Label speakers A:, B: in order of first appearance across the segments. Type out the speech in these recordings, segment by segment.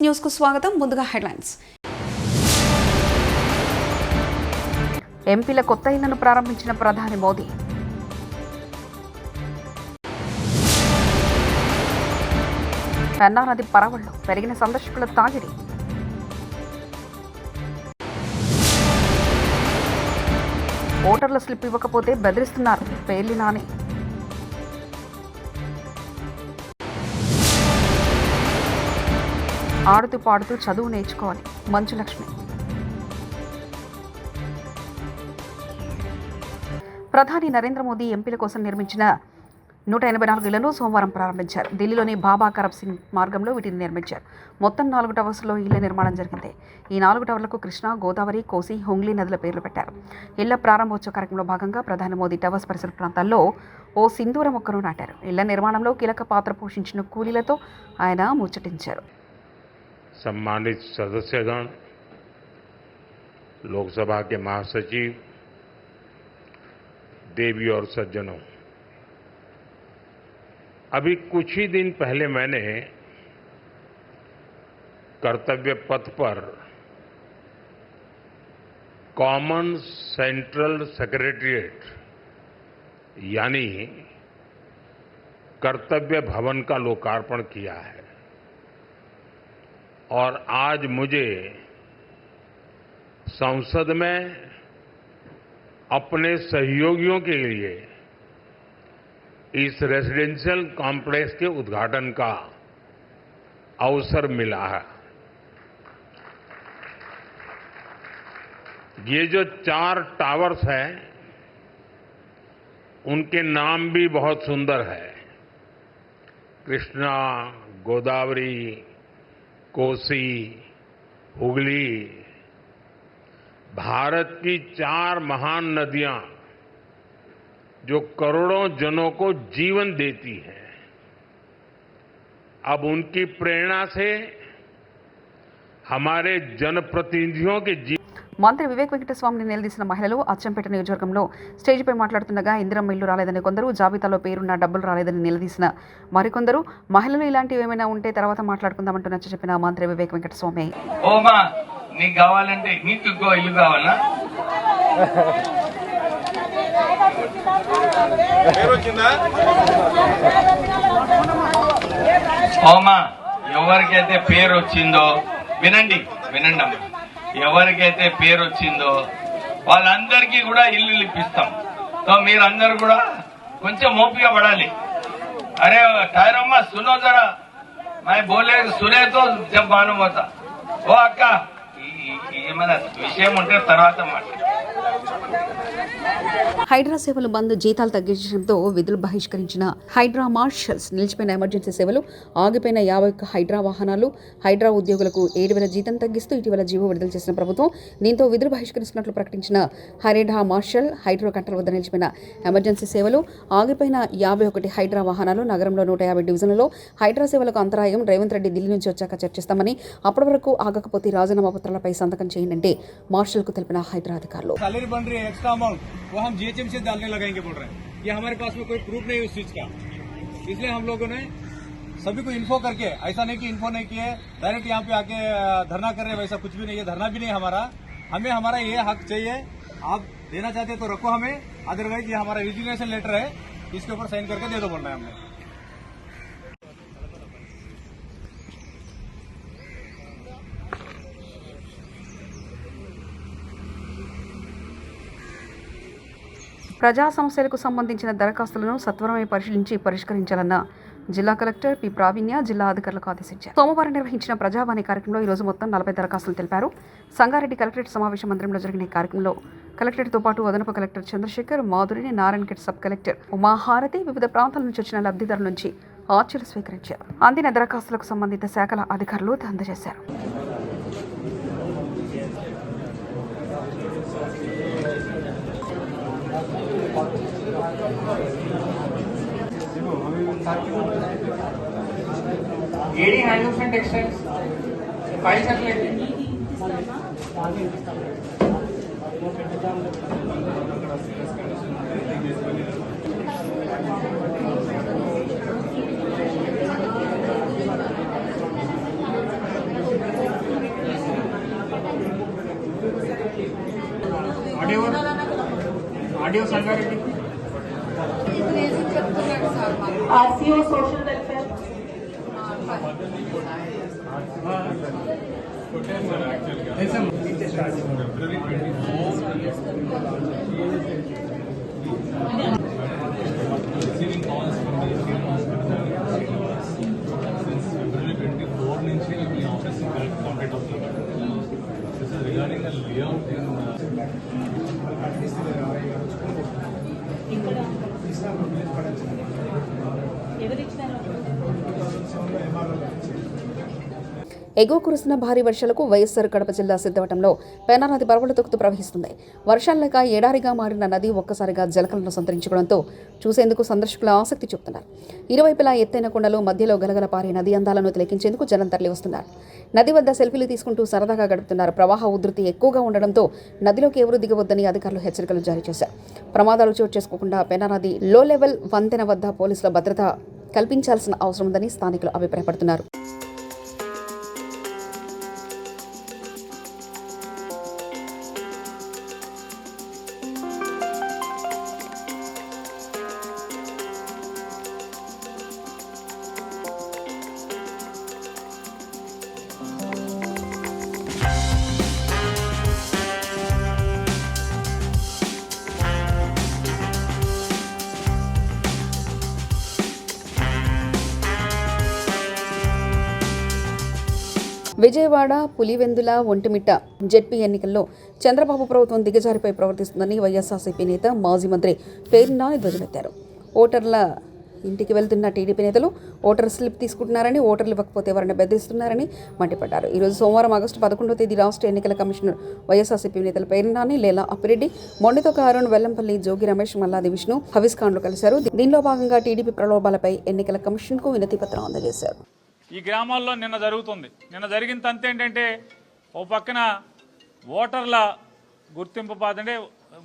A: News కు స్వాగతం. ముందుగా హెడ్లైన్స్. ఎంపీల కొత్త ఇళ్లను ప్రారంభించిన ప్రధాని మోదీ. పెన్నా నది పరవళ్లు పెరిగిన సందర్శకుల తాకిడి. ఓటర్ల స్లిప్ ఇవ్వకపోతే బెదిరిస్తున్నారు పేర్లి నాని. ఆడుతూ పాడుతూ చదువు నేర్చుకోవాలి మంచు లక్ష్మి. ప్రధాని నరేంద్ర మోదీ ఎంపీల కోసం నిర్మించిన 184 ఇళ్లను సోమవారం ప్రారంభించారు. ఢిల్లీలోని బాబా కరమ్ సింగ్ మార్గంలో వీటిని నిర్మించారు. మొత్తం 4 టవర్స్లో ఇళ్ల నిర్మాణం జరిగింది. ఈ 4 టవర్లకు కృష్ణా, గోదావరి, కోసి, హుంగ్లీ నదుల పేర్లు పెట్టారు. ఇళ్ల ప్రారంభోత్సవ కార్యక్రమంలో భాగంగా ప్రధాని మోదీ టవర్స్ పరిసర ప్రాంతాల్లో ఓ సింధూర మొక్కను నాటారు. ఇళ్ల నిర్మాణంలో కీలక పాత్ర పోషించిన కూలీలతో ఆయన ముచ్చటించారు.
B: सम्मानित सदस्यगण, लोकसभा के महासचिव, देवी और सज्जनों, अभी कुछ ही दिन पहले मैंने कर्तव्य पथ पर कॉमन सेंट्रल सेक्रेटरिएट यानी कर्तव्य भवन का लोकार्पण किया है और आज मुझे संसद में अपने सहयोगियों के लिए इस रेजिडेंशियल कॉम्प्लेक्स के उद्घाटन का अवसर मिला है। ये जो 4 टावर्स हैं उनके नाम भी बहुत सुंदर है। कृष्णा, गोदावरी, कोसी, हुगली, भारत की 4 महान नदियां जो करोड़ों जनों को जीवन देती हैं, अब उनकी प्रेरणा से हमारे जनप्रतिनिधियों के మంత్రి వివేక్ వెంకటస్వామిని నిలదీసిన మహిళలు అచ్చంపేట నియోజకవర్గంలో స్టేజ్పై మాట్లాడుతుండగా ఇందిరమ్మ ఇల్లు రాలేదని కొందరు, జాబితాలో పేరున్న డబ్బులు రాలేదని నిలదీసిన మరికొందరు, మహిళలు ఇలాంటివి ఏమైనా ఉంటే తర్వాత మాట్లాడుకుందామంటూ నచ్చ చెప్పిన మంత్రి వివేక్ వెంకటస్వామి.
C: నీకు కావాలంటే నీకు ఇల్లు కావాలా? ఓమా, ఎవరికైతే పేరు వచ్చిందో వినండి అమ్మ, ఎవరికైతే పేరు వచ్చిందో వాళ్ళందరికీ కూడా ఇల్లు ఇప్పిస్తాం. సో మీరందరూ కూడా కొంచెం ఓపిక పడాలి. అరే టైరమ్మా సునో జరా, మై బోలే సునే తో జబ్ మాలూమ్ హోతా. ఓ అక్క, ఏమైనా విషయం ఉంటే తర్వాత మాట్లాడు.
A: హైడ్రా సేవలు బంద్, జీతాలు తగ్గించడంతో విధులు బహిష్కరించిన హైడ్రా మార్షల్స్, నిలిచిపోయిన ఎమర్జెన్సీ సేవలు, ఆగిపోయిన 51 హైడ్రా వాహనాలు, హైడ్రా ఉద్యోగులకు 7,000 జీతం తగ్గిస్తూ ఇటీవల జీవో విడుదల చేసిన ప్రభుత్వం దీంతో విధులు బహిష్కరిస్తున్నట్లు ప్రకటించిన హైడ్రా మార్షల్, హైడ్రో కంట్రోల్ వద్ద నిలిచిపోయిన ఎమర్జెన్సీ సేవలు, ఆగిపోయిన 51 హైడ్రా వాహనాలు, నగరంలో 150 డివిజన్లలో హైడ్రా సేవలకు అంతరాయం. రేవంత్ రెడ్డి ఢిల్లీ నుంచి వచ్చాక చర్చిస్తామని, అప్పటి వరకు ఆగకపోతే రాజీనామా పత్రాలపై సంతకం చేయండి మార్షల్ కు తెలిపిన హైడ్రా అధికారులు.
D: वो हम जीएचएम से डालने लगाएंगे बोल रहे हैं। ये हमारे पास में कोई प्रूफ नहीं है उस चीज का, इसलिए हम लोगों ने सभी को इन्फो करके, ऐसा नहीं कि इन्फो नहीं किए डायरेक्ट यहाँ पे आके धरना कर रहे हैं, वैसा कुछ भी नहीं है। धरना भी नहीं हमारा, हमें हमारा ये हक चाहिए। आप देना चाहते तो रखो हमें, अदरवाइज ये हमारा रिजिग्नेशन लेटर है, इसके ऊपर साइन करके दे दो बोल रहे हैं हमने।
A: ప్రజా సమస్యలకు సంబంధించిన దరఖాస్తులను సత్వరమే పరిశీలించి పరిష్కరించాలన్న జిల్లా కలెక్టర్ పి ప్రావీణ్య జిల్లా అధికారులకు ఆదేశించారు. సోమవారం నిర్వహించిన ప్రజావాణి కార్యక్రమంలో ఈరోజు మొత్తం 40 దరఖాస్తులు తెలిపారు. సంగారెడ్డి కలెక్టరేట్ సమావేశ మందిరంలో జరిగిన ఈ కార్యక్రమంలో కలెక్టరేట్తో పాటు అదనపు కలెక్టర్ చంద్రశేఖర్, మాధురిని, నారాయణఖేడ్ సబ్ కలెక్టర్ ఉమాహారతి వివిధ ప్రాంతాల నుంచి వచ్చిన లబ్ధిదారుల నుంచి ఆర్చీలు స్వీకరించారు. అందిన దరఖాస్తులకు సంబంధిత శాఖల అధికారులు అందజేశారు.
E: AD Handlooms and Textiles, files are collected. Audio Sangareddy
F: RCO social welfare.
D: receiving calls from the state hospital since February 24 నుంచి ఈ ఆఫీస్ కాంటాక్ట్ అవుతుంది. This is regarding the layout in
A: ఎగువ కురుస్తున్న భారీ వర్షాలకు వైఎస్ఆర్ కడప జిల్లా సిద్ధవటంలో పెన్నా నది పరవళ్లు తొక్కుతూ ప్రవహిస్తుంది. వర్షాలు లేక ఎడారిగా మారిన నది ఒక్కసారిగా జలకలను సంతరించుకోవడంతో చూసేందుకు సందర్శకులు ఆసక్తి చూపుతున్నారు. ఇరువైపులా ఎత్తైన కొండలు, మధ్యలో గలగల పారే నది అందాలను తిలకించేందుకు జనం తరలి వస్తున్నారు. నది వద్ద సెల్ఫీలు తీసుకుంటూ సరదాగా గడుపుతున్నారు. ప్రవాహ ఉధృతి ఎక్కువగా ఉండడంతో నదిలోకి ఎవరూ దిగవద్దని అధికారులు హెచ్చరికలు జారీ చేశారు. ప్రమాదాలు చోటు చేసుకోకుండా పెన్నా నది లో లెవెల్ వంతెన వద్ద పోలీసుల భద్రత కల్పించాల్సిన అవసరం ఉందని స్థానికులు అభిప్రాయపడుతున్నారు. విజయవాడ, పులివెందుల, ఒంటిమిట్ట జెడ్పీ ఎన్నికల్లో చంద్రబాబు ప్రభుత్వం దిగజారిపై ప్రవర్తిస్తుందని వైఎస్ఆర్సీపీ నేత, మాజీ మంత్రి పేర్ని నాని ధ్వజమెత్తారు. ఓటర్ల ఇంటికి వెళ్తున్న టీడీపీ నేతలు ఓటర్ స్లిప్ తీసుకుంటున్నారని, ఓటర్లు ఇవ్వకపోతే ఎవరైనా బెదిరిస్తున్నారని మండిపడ్డారు. ఈరోజు సోమవారం ఆగస్టు 11వ తేదీ రాష్ట్ర ఎన్నికల కమిషనర్ వైఎస్ఆర్సీపీ నేతలు పేర్ని నాని, లేలా అప్పిరెడ్డి, మొండితోక అరుణ్, వెల్లంపల్లి, జోగి రమేష్, మల్లాది విష్ణు, హవిస్ ఖాన్లు కలిశారు. దీనిలో భాగంగా టీడీపీ ప్రలోభాలపై ఎన్నికల కమిషన్కు వినతి పత్రం అందజేశారు.
G: ఈ గ్రామాల్లో నిన్న జరుగుతుంది. నిన్న జరిగిన తంతు ఏంటంటే, ఓ పక్కన ఓటర్ల గుర్తింపు అంటే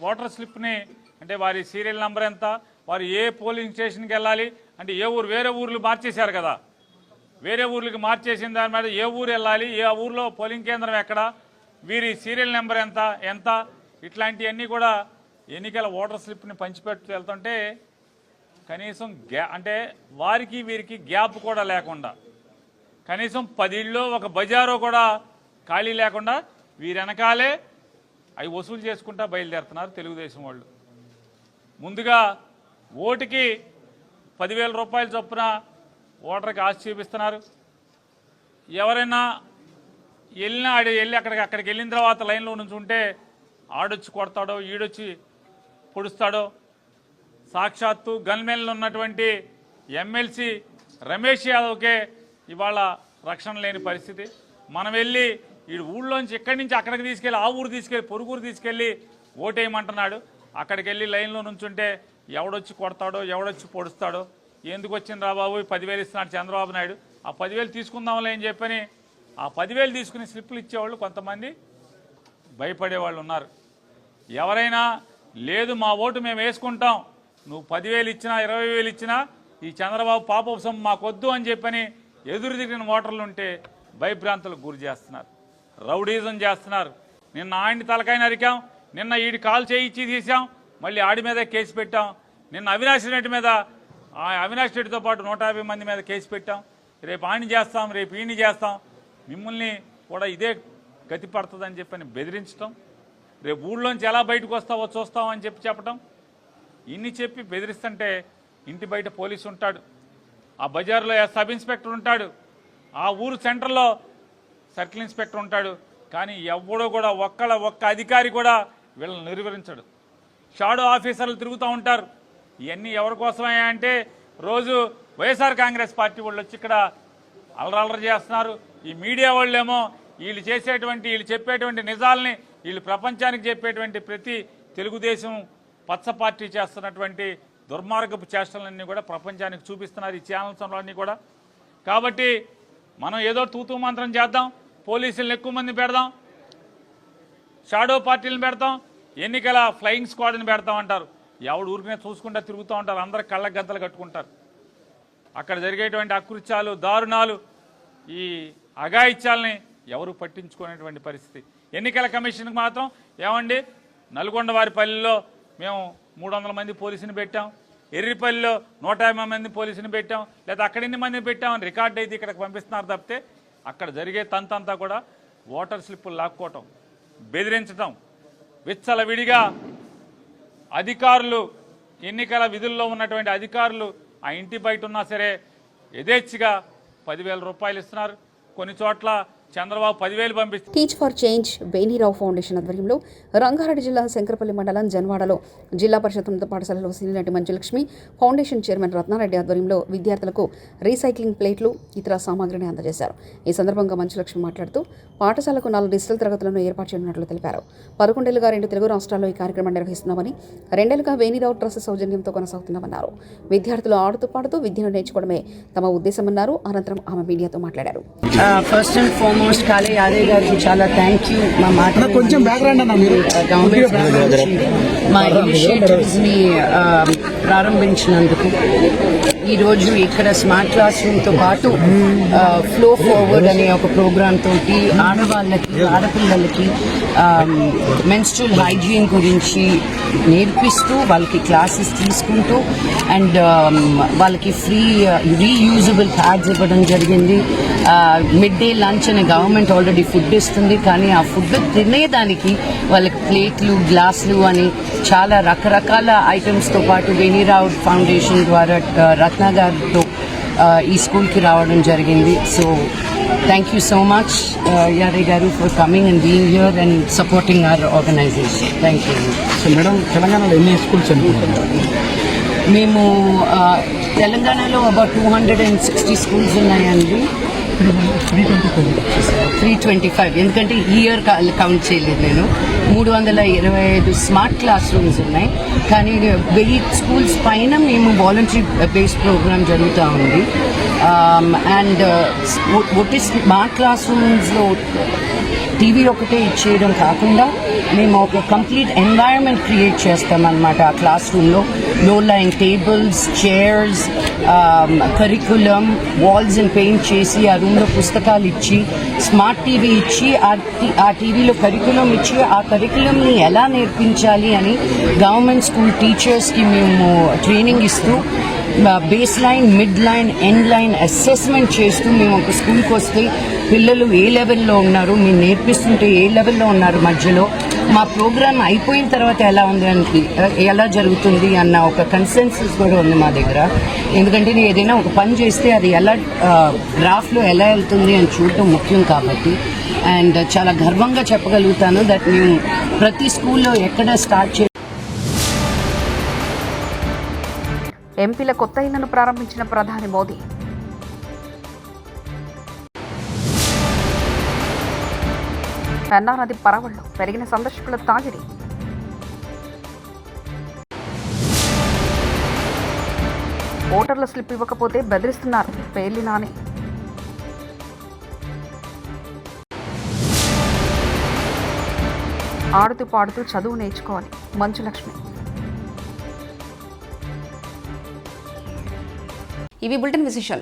G: ఓటర్ స్లిప్ని, అంటే వారి సీరియల్ నెంబర్ ఎంత, వారు ఏ పోలింగ్ స్టేషన్కి వెళ్ళాలి, అంటే ఏ ఊరు, వేరే ఊర్లు మార్చేశారు కదా, వేరే ఊర్లకి మార్చేసిన దాని మీద ఏ ఊరు వెళ్ళాలి, ఏ ఊర్లో పోలింగ్ కేంద్రం ఎక్కడ, వీరి సీరియల్ నెంబర్ ఎంత ఇట్లాంటివన్నీ కూడా ఎన్నికల ఓటర్ స్లిప్ని పంచిపెట్టు వెళ్తుంటే కనీసం అంటే వారికి వీరికి గ్యాప్ కూడా లేకుండా, కనీసం 10 ఇళ్ళు ఒక బజారో కూడా ఖాళీ లేకుండా వీరి వెనకాలే అవి వసూలు చేసుకుంటా బయలుదేరుతున్నారు తెలుగుదేశం వాళ్ళు. ముందుగా ఓటుకి 10,000 రూపాయల చొప్పున ఓటర్కి ఆశ చూపిస్తున్నారు. ఎవరైనా వెళ్ళి అక్కడికి వెళ్ళిన తర్వాత లైన్లో నుంచి ఉంటే ఆడొచ్చి కొడతాడో, ఈడొచ్చి పొడుస్తాడో. సాక్షాత్తు గన్మెన్లు ఉన్నటువంటి ఎమ్మెల్సీ రమేష్ యాదవ్కే ఇవాళ రక్షణ లేని పరిస్థితి. మనం వెళ్ళి ఈ ఊళ్ళోంచి ఇక్కడి నుంచి అక్కడికి తీసుకెళ్ళి, ఆ ఊరు తీసుకెళ్ళి, పొరుగురు తీసుకెళ్ళి ఓటేయమంటున్నాడు. అక్కడికి వెళ్ళి లైన్లో నుంచుంటే ఎవడొచ్చి కొడతాడో, ఎవడొచ్చి పొడుస్తాడో. ఎందుకు వచ్చింది రా బాబు, 10,000 ఇస్తున్నాడు చంద్రబాబు నాయుడు, ఆ 10,000 తీసుకుందాంలే అని చెప్పని ఆ 10,000 తీసుకుని స్లిప్పులు ఇచ్చేవాళ్ళు కొంతమంది భయపడేవాళ్ళు ఉన్నారు. ఎవరైనా లేదు మా ఓటు మేము వేసుకుంటాం, నువ్వు 10,000 ఇచ్చినా 20,000 ఇచ్చినా ఈ చంద్రబాబు పాపం మాకొద్దు అని చెప్పని ఎదురు తిరిగిన ఓటర్లు ఉంటే భయభ్రాంతులకు గురి చేస్తున్నారు, రౌడీజం చేస్తున్నారు. నిన్న ఆయన్ని తలకాయ నరికాం, నిన్న ఈడి కాలు చేయించి తీసాం, మళ్ళీ ఆడి మీద కేసు పెట్టాం. నిన్న అవినాష్ రెడ్డి మీద, అవినాష్ రెడ్డితో పాటు 150 మంది మీద కేసు పెట్టాం. రేపు ఆయన్ని చేస్తాం, రేపు ఈయన్ని చేస్తాం, మిమ్మల్ని కూడా ఇదే గతి పడుతుందని చెప్పని బెదిరించడం, రేపు ఊళ్ళోంచి ఎలా బయటకు వస్తావో చూస్తామని చెప్పటం. ఇన్ని చెప్పి బెదిరిస్తుంటే ఇంటి బయట పోలీసు ఉంటాడు, ఆ బజార్లో సబ్ ఇన్స్పెక్టర్ ఉంటాడు, ఆ ఊరు సెంటర్లో సర్కిల్ ఇన్స్పెక్టర్ ఉంటాడు. కానీ ఎవడో కూడా ఒక్క అధికారి కూడా వీళ్ళని నిర్వహించడు. షాడో ఆఫీసర్లు తిరుగుతూ ఉంటారు. ఇవన్నీ ఎవరి కోసమయ్యా అంటే, రోజు వైఎస్ఆర్ కాంగ్రెస్ పార్టీ వాళ్ళు వచ్చి ఇక్కడ అలరలరి చేస్తున్నారు. ఈ మీడియా వాళ్ళేమో వీళ్ళు చెప్పేటువంటి నిజాలని వీళ్ళు ప్రపంచానికి చెప్పేటువంటి ప్రతి తెలుగుదేశం పచ్చ పార్టీ చేస్తున్నటువంటి దుర్మార్గపు చేష్టలన్నీ కూడా ప్రపంచానికి చూపిస్తున్నారు ఈ ఛానల్స్ అన్నీ కూడా. కాబట్టి మనం ఏదో తూతూ మంత్రం చేద్దాం, పోలీసులను ఎక్కువ మంది పెడదాం, షాడో పార్టీలను పెడతాం, ఎన్నికల ఫ్లయింగ్ స్క్వాడ్ని పెడతాం అంటారు. ఎవడు ఊరికనే చూసుకుంటా తిరుగుతూ ఉంటారు, అందరు కళ్ళ గద్దలు కట్టుకుంటారు. అక్కడ జరిగేటువంటి అకృత్యాలు, దారుణాలు, ఈ అఘాయిత్యాలని ఎవరు పట్టించుకునేటువంటి పరిస్థితి. ఎన్నికల కమిషన్కి మాత్రం ఏమండి, నల్గొండ వారిపల్లిలో మేము 300 మంది పోలీసుని పెట్టాం, ఎర్రిపల్లిలో 150 మంది పోలీసుని పెట్టాం, లేదా అక్కడ ఎన్ని మందిని పెట్టామని రికార్డ్ అయితే ఇక్కడికి పంపిస్తున్నారు తప్పితే అక్కడ జరిగే తంతంతా కూడా ఓటర్ స్లిప్పులు లాక్కోవటం, బెదిరించటం, విచ్చలవిడిగా అధికారులు, ఎన్నికల విధుల్లో ఉన్నటువంటి అధికారులు ఆ ఇంటి బయట ఉన్నా సరే యథేచ్ఛగా 10,000 రూపాయలు ఇస్తున్నారు. కొన్ని చోట్ల చంద్రబాబు 10,000 పంపిస్తారు.
A: టీచ్ ఫర్ చేంజ్ వేణీరావు ఫౌండేషన్ ఆధ్వర్యంలో రంగారెడ్డి జిల్లా శంకరపల్లి మండలం జన్వాడలో జిల్లా పరిషత్ ఉన్నత పాఠశాలలో సీనియర్ నటి మంజులక్ష్మి ఫౌండేషన్ చైర్మన్ రత్నారెడ్డి ఆధ్వర్యంలో విద్యార్థులకు రీసైక్లింగ్ ప్లేట్లు, ఇతర సామాగ్రిని అందజేశారు. ఈ సందర్భంగా మంజులక్ష్మి మాట్లాడుతూ పాఠశాలకు 4 డిజిటల్ తరగతులను ఏర్పాటు చేయనున్నట్లు తెలిపారు. 11 ఏళ్లుగా 2 తెలుగు రాష్ట్రాల్లో ఈ కార్యక్రమం నిర్వహిస్తున్నామని, 2 ఏళ్లుగా వేణీరావు ట్రస్ట్ సౌజన్యంతో కొనసాగుతున్నామన్నారు. విద్యార్థులు ఆడుతూ పాడుతూ విద్యను నేర్చుకోవడమే తమ ఉద్దేశమన్నారు. అనంతరం ఆమె మీడియాతో మాట్లాడారు.
H: ఫస్ట్ అండ్ ఫార్మోస్ట్ కాళీ యాదవ్ గారికి చాలా థ్యాంక్ యూ. మా మాట కొంచెం మా ఇనిషియేటివ్స్ ని ప్రారంభించినందుకు. ఈరోజు ఇక్కడ స్మార్ట్ క్లాస్ రూమ్తో పాటు ఫ్లో ఫార్వర్డ్ అనే ఒక ప్రోగ్రామ్ తోటి ఆడపిల్లలకి మెన్స్ట్రువల్ హైజీన్ గురించి నేర్పిస్తూ వాళ్ళకి క్లాసెస్ తీసుకుంటూ అండ్ వాళ్ళకి ఫ్రీ రీయూజబుల్ ప్యాడ్స్ ఇవ్వడం జరిగింది. మిడ్ డే లంచ్ అనే గవర్నమెంట్ ఆల్రెడీ ఫుడ్ ఇస్తుంది, కానీ ఆ ఫుడ్ తినేదానికి వాళ్ళకి ప్లేట్లు, గ్లాసులు అని చాలా రకరకాల ఐటమ్స్తో పాటు వేణీరావు ఫౌండేషన్ ద్వారా రత్న గారితో ఈ స్కూల్కి రావడం జరిగింది. So thank you so much Yadav గారు for coming and being here and supporting our organization. Thank you.
I: So madam, తెలంగాణలో ఎన్ని స్కూల్స్ అనుకుంటున్నారు?
H: మేము తెలంగాణలో అబౌట్ 260 స్కూల్స్ ఉన్నాయండి. 325 ఎందుకంటే ఈ ఇయర్ కౌంట్ చేయలేదు నేను. 325 స్మార్ట్ క్లాస్ రూమ్స్ ఉన్నాయి, కానీ 1000 స్కూల్స్ పైన మేము వాలంటరీ బేస్డ్ ప్రోగ్రామ్ జరుగుతూ ఉంది. అండ్ ఒకటి స్మార్ట్ క్లాస్ రూమ్స్లో టీవీ ఒకటే ఇచ్చేయడం కాకుండా మేము ఒక కంప్లీట్ ఎన్వైరన్మెంట్ క్రియేట్ చేస్తామన్నమాట. ఆ క్లాస్ రూమ్లో లో line tables, chairs, curriculum, walls and paint చేసి ఆ రూమ్లో పుస్తకాలు ఇచ్చి, స్మార్ట్ టీవీ ఇచ్చి, ఆ టీవీలో కరికులం ఇచ్చి, ఆ కరికులంని ఎలా నేర్పించాలి అని గవర్నమెంట్ స్కూల్ టీచర్స్కి మేము ట్రైనింగ్ ఇస్తూ base line, mid line, end line assessment చేస్తూ మేము ఒక స్కూల్కి వస్తే పిల్లలు ఏ లెవెల్లో ఉన్నారు, మేము నేర్పిస్తుంటే ఏ లెవెల్లో ఉన్నారు, మధ్యలో మా ప్రోగ్రామ్ అయిపోయిన తర్వాత ఎలా జరుగుతుంది అన్న ఒక కన్సెన్సస్ కూడా ఉంది మా దగ్గర. ఎందుకంటే నేను ఏదైనా ఒక పని చేస్తే అది ఎలా గ్రాఫ్లో ఎలా వెళ్తుంది అని చూడటం ముఖ్యం కాబట్టి. అండ్ చాలా గర్వంగా చెప్పగలుగుతాను దట్ మేము ప్రతి స్కూల్లో ఎక్కడ స్టార్ట్ చే
B: ఎంపీల కొత్త ఇళ్లను ప్రారంభించిన ప్రధాని మోదీ. పెన్నా నది పరవళ్లు పెరిగిన సందర్శకుల తాకిడి. ఓటర్ల స్లిప్ ఇవ్వకపోతే బెదిరిస్తున్నారు పేర్లి నాని. ఆడుతూ పాడుతూ చదువు నేర్చుకోవాలి మంజులక్ష్మి.
A: ఇవి బులెటిన్ విశేషాలు.